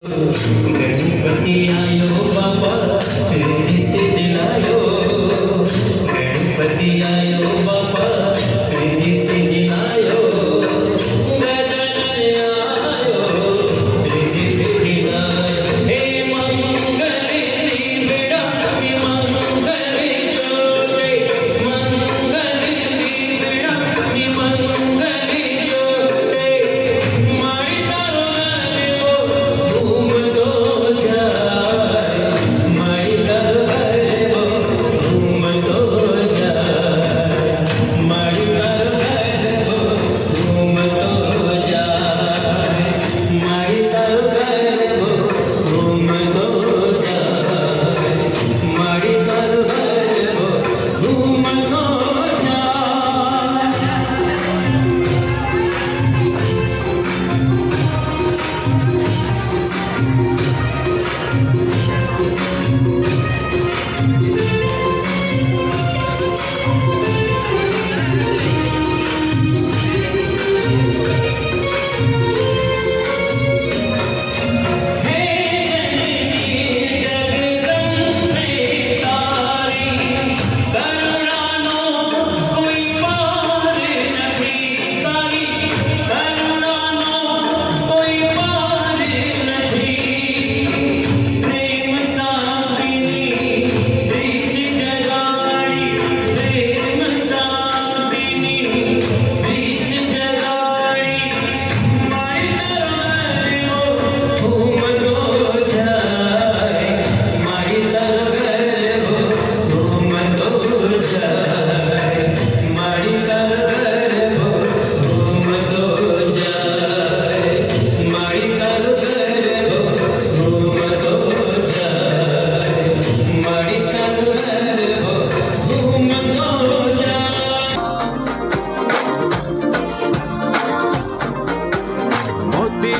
गणपति आयो बाबा तेरी से दिलायो गणपति आयो बाबा तेरी से दिलायो गजानन आयो तेरी से दिलायो हे मंगले बेड़ा मंगले जोड़े मंगले बेड़ा मंगले जोड़े मारी तारो घूम तो जाए माई घर वो घूम तो जाए माई घर वो घूम तो जाए माई घर वो घूम तो जाए माई घर वो घूम तो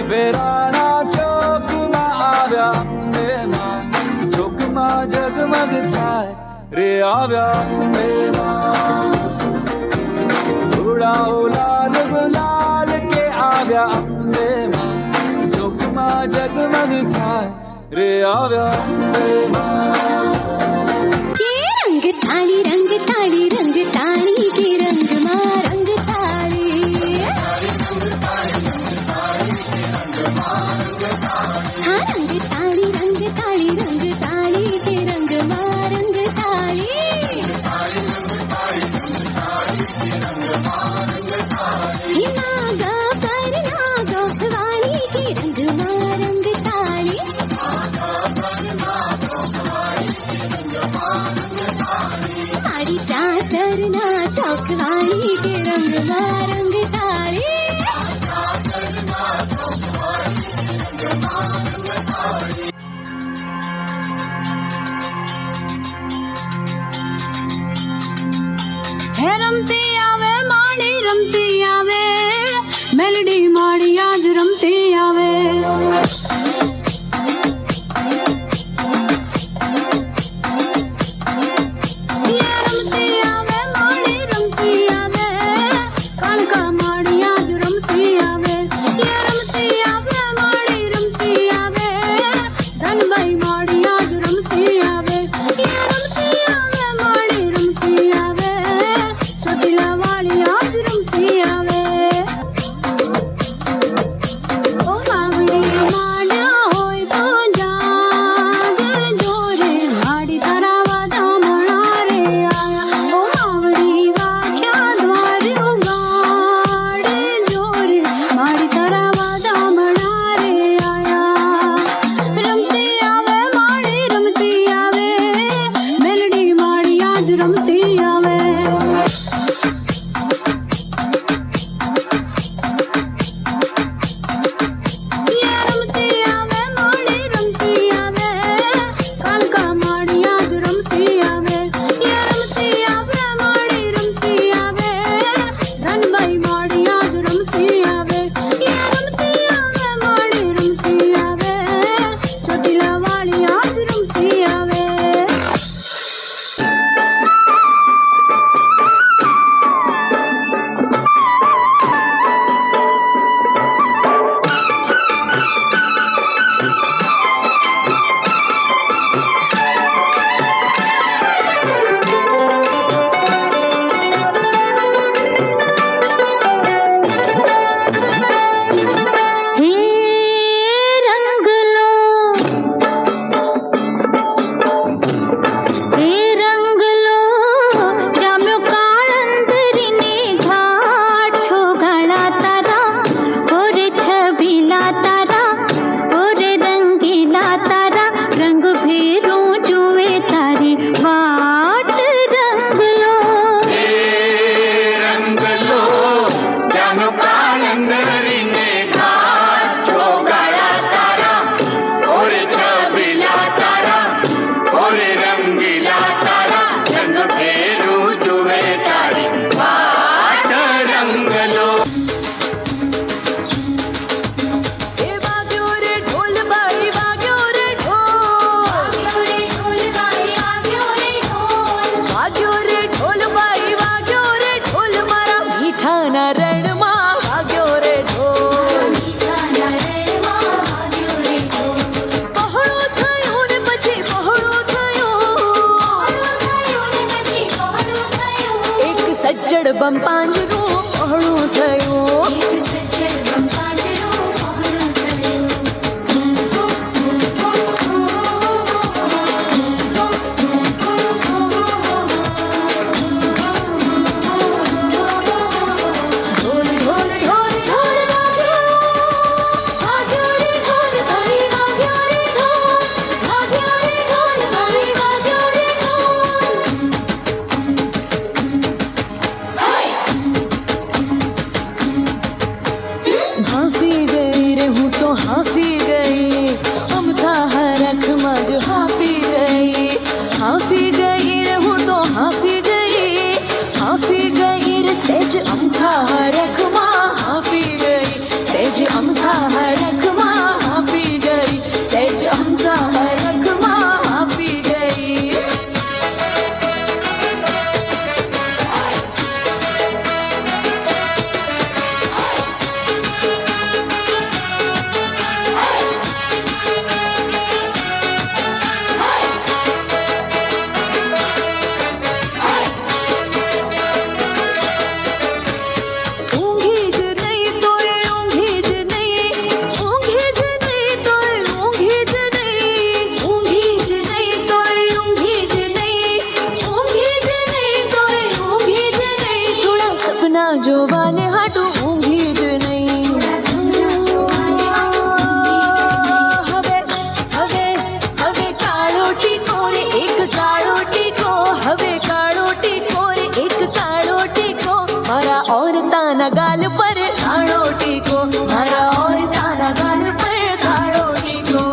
વેરાણા ચોકમાં આવ્યા મેમાં ચોકમાં જગમગ થાય રે આવ્યા મેમાં ઉડાઓ લાલ ગુલાલ કે આવ્યા મેમાં ચોકમાં જગમગ થાય રે આવ્યા મેમાં के रंग थाली के रंग मां रंग थाली हाँ रंग थाली के रंग मां रंग थाली नागा पर नागा वाली के रंग मां रंग थाली हमारी चादर ना चौकवाली के रंग मां रंग थाली હે રમતી આવે માડી રમતી આવે મેલડી માડી આજ રમતી આવે રમતી આવે માડી રમતી આવે કાળકા માડી આજ રમતી આવે રમતી આવે માડી રમતી બમ પાંજરું પહોળું થયું हाफी गई रे हूँ तो हाफी गई अमथा हरख मज हाफी गई रे हूँ तो हाफी गई रे सेज अमथा हरख माँ हाफी गई सेज अमथा हरख माँ हाफी गई सेज अमथा हरख माँ हाफी गई જોવાને હાટું ઊંઘી જ નહીં હવે હવે હવે કાળો ટીકો રે એક કાળો ટીકો હવે કાળો ટીકો રે એક કાળો ટીકો મારા औरताના ગાલ પર કાળો ટીકો મારા औरताના ગાલ પર કાળો ટીકો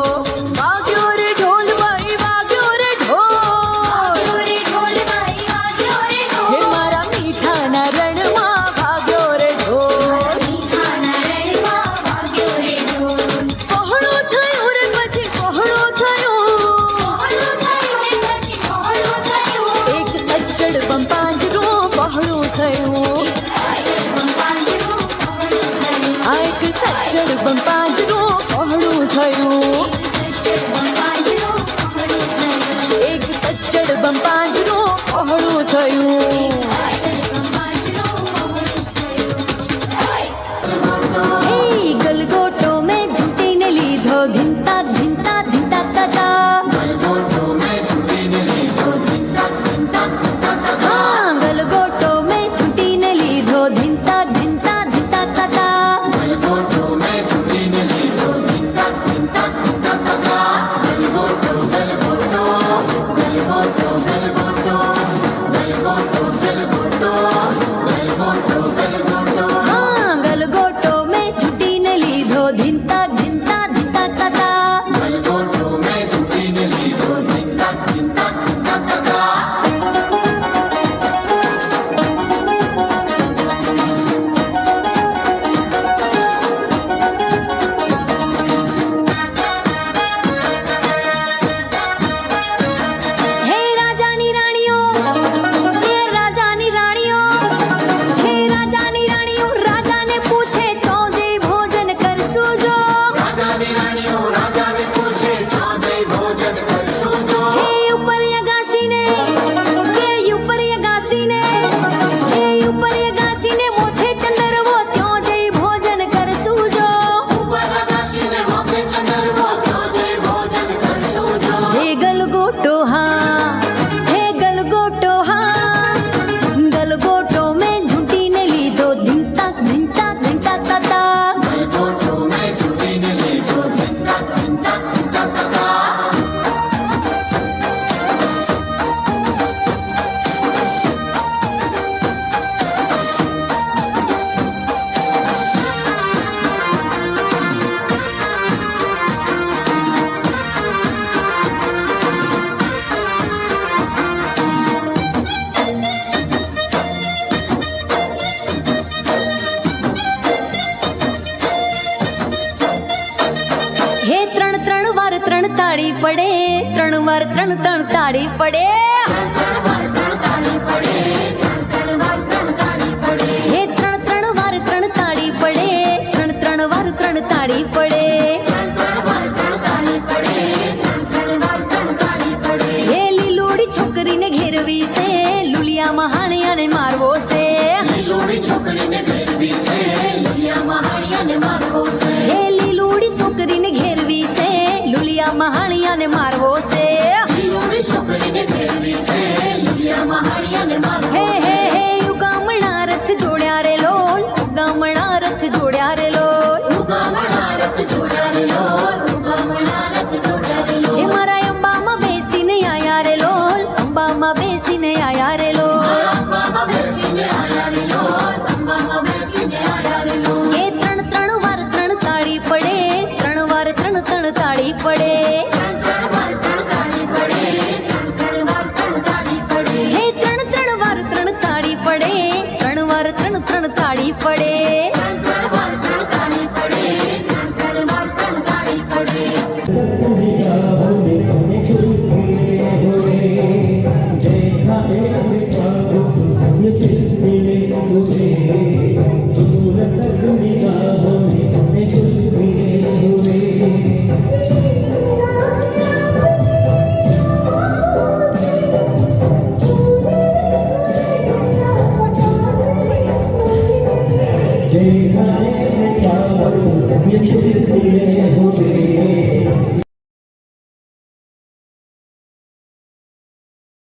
વાગ્યો રે ઢોલ ભાઈ વાગ્યો રે ઢોલ હે મારા મીઠાના રણમાં બમ પાંજરું પહોળું થયું એક સજ્જડ બમ પાંજરું પહોળું થયું ગલગોટો મેં ઝૂંટીને લીધો ધીંતા ધીંતા ધીંતા તાતા હા ગલગોટો મેં ઝૂંટીને લીધો ધીંતા ધીંતા ધીંતા તાતા ધીંતા ધીંતા ધીંતા તાતા હે રાજાની રાણીઓ હે રાજાની રાણીઓ હે રાજાની રાણીઓ રાજાને પૂછે ચોજે ભોજન કરશું જો હે ઉપર યગાસીને મોથે ચંદરવો ત્યો જઈ ભોજન કરશું જો હે ગલગોટો હા ગલગોટો મેં ઝૂંટીને લીધો ધીંતા ધીંતા ધીંતા તાતા હે ત્રણ વાર ત્રણ તાળી પડે ત્રણ વાર ત્રણ તાળી પડે હે ત્રણ વાર ત્રણ તાળી પડે ત્રણ વાર ત્રણ તાળી પડે હે લીલોડી છોકરીને ઘેરવી છે લુલિયામાં હાણિયાને મારવો છે ये सुन सुन